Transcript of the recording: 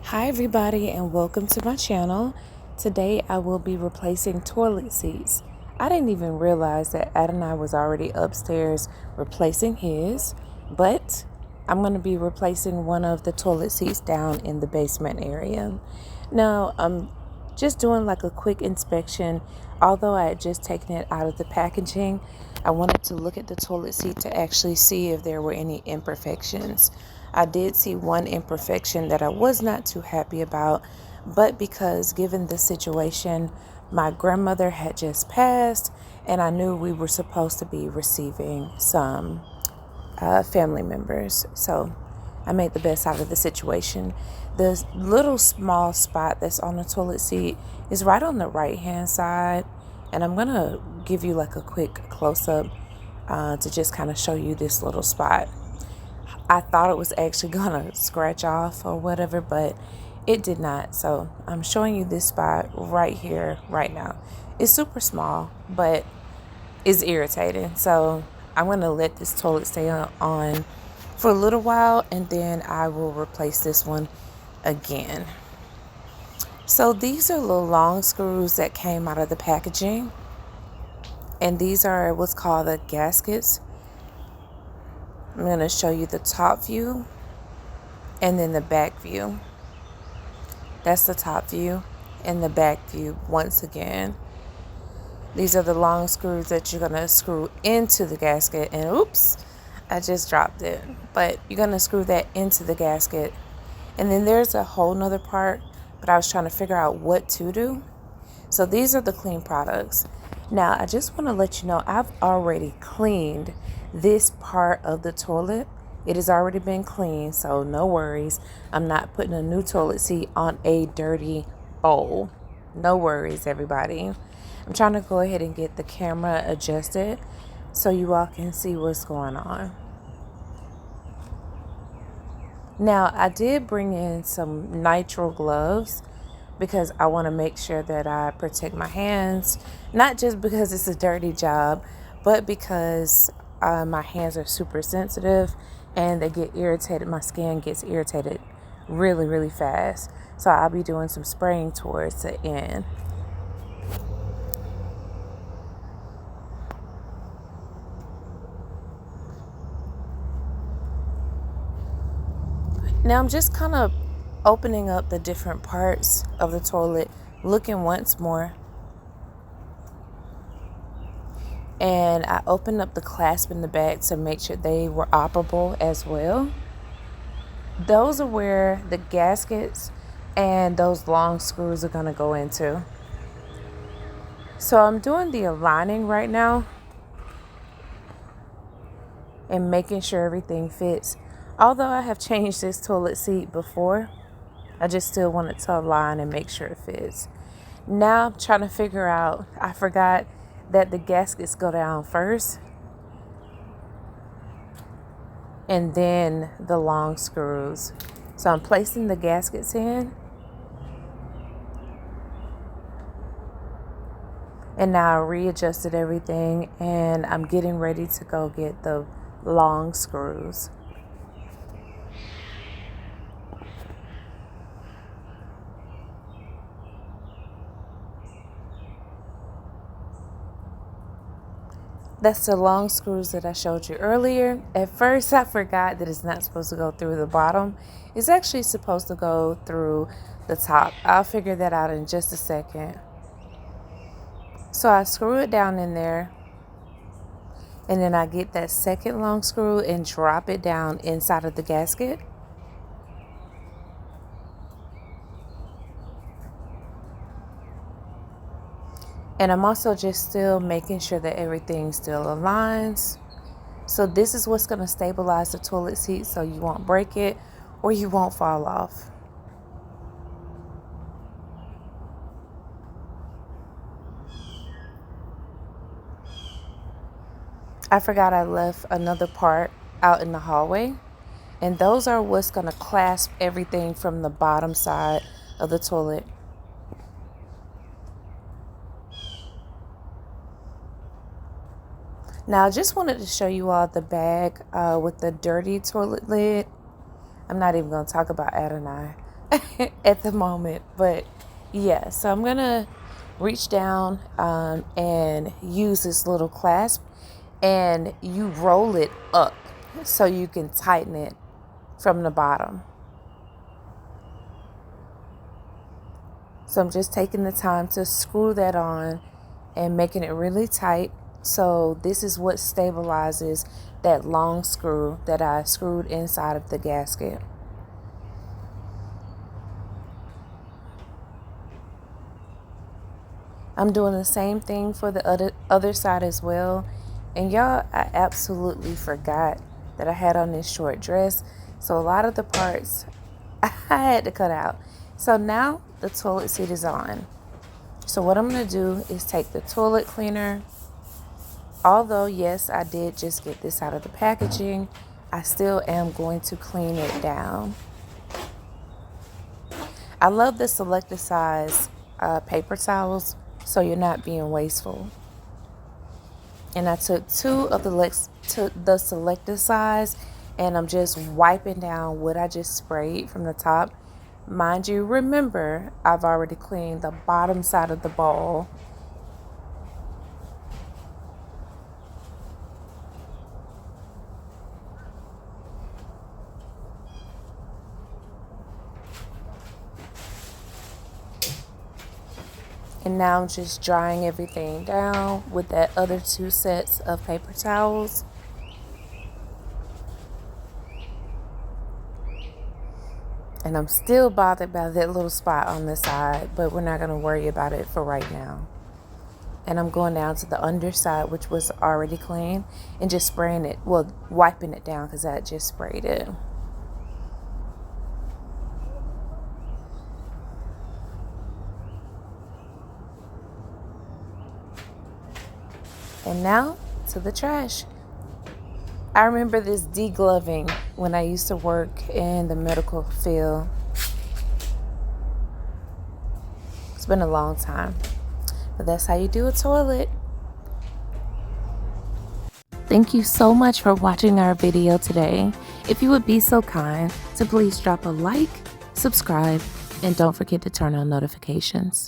Hi everybody and welcome to my channel. Today I will be replacing toilet seats. I didn't even realize that Adonai was already upstairs replacing his, but I'm going to be replacing one of the toilet seats down in the basement area. Now I'm just doing like a quick inspection. Although I had just taken it out of the packaging, I wanted to look at the toilet seat to actually see if there were any imperfections. I did see one imperfection that I was not too happy about, but because given the situation, my grandmother had just passed and I knew we were supposed to be receiving some family members. So I made the best out of the situation. The little small spot that's on the toilet seat is right on the right hand side. And I'm going to give you like a quick close up to just kind of show you this little spot. I thought it was actually going to scratch off or whatever, but it did not. So I'm showing you this spot right here, right now. It's super small, but it's irritating. So I'm going to let this toilet stay on for a little while, and then I will replace this one again. So these are little long screws that came out of the packaging, and these are what's called the gaskets. I'm going to show you the top view and then the back view. That's the top view and the back view once again. These are the long screws that you're going to screw into the gasket, and oops, I just dropped it. But you're going to screw that into the gasket. And then there's a whole nother part, but I was trying to figure out what to do. So these are the clean products. Now, I just want to let you know, I've already cleaned this part of the toilet. It has already been cleaned, so no worries. I'm not putting a new toilet seat on a dirty bowl. No worries, everybody. I'm trying to go ahead and get the camera adjusted so you all can see what's going on. Now, I did bring in some nitrile gloves because I want to make sure that I protect my hands, not just because it's a dirty job, but because my hands are super sensitive and they get irritated. My skin gets irritated really, really fast. So I'll be doing some spraying towards the end. Now I'm just kind of opening up the different parts of the toilet, looking once more. And I opened up the clasp in the back to make sure they were operable as well. Those are where the gaskets and those long screws are going to go into. So I'm doing the aligning right now and making sure everything fits. Although I have changed this toilet seat before, I just still wanted to align and make sure it fits. Now I'm trying to figure out, I forgot that the gaskets go down first and then the long screws. So I'm placing the gaskets in. And now I readjusted everything and I'm getting ready to go get the long screws. That's the long screws that I showed you earlier. At first, I forgot that it's not supposed to go through the bottom. It's actually supposed to go through the top. I'll figure that out in just a second. So I screw it down in there. And then I get that second long screw and drop it down inside of the gasket. And I'm also just still making sure that everything still aligns. So this is what's going to stabilize the toilet seat so you won't break it or you won't fall off. I forgot I left another part out in the hallway. And those are what's going to clasp everything from the bottom side of the toilet. Now, I just wanted to show you all the bag with the dirty toilet lid. I'm not even going to talk about Adonai. at the moment. But yeah, so I'm gonna reach down and use this little clasp, and you roll it up so you can tighten it from the bottom. So I'm just taking the time to screw that on and making it really tight. So this is what stabilizes that long screw that I screwed inside of the gasket. I'm doing the same thing for the other side as well. And y'all, I absolutely forgot that I had on this short dress. So a lot of the parts I had to cut out. So now the toilet seat is on. So what I'm going to do is take the toilet cleaner. Although, yes, I did just get this out of the packaging, I still am going to clean it down. I love the selected size paper towels, so you're not being wasteful. And I took two of the selected size, and I'm just wiping down what I just sprayed from the top. Mind you, remember, I've already cleaned the bottom side of the bowl. And now I'm just drying everything down with that other two sets of paper towels. And I'm still bothered by that little spot on the side, but we're not going to worry about it for right now. And I'm going down to the underside, which was already clean, and just spraying it, well, wiping it down because I just sprayed it. And now to the trash. I remember this degloving when I used to work in the medical field. It's been a long time, but that's how you do a toilet. Thank you so much for watching our video today. If you would be so kind to please drop a like, subscribe, and don't forget to turn on notifications.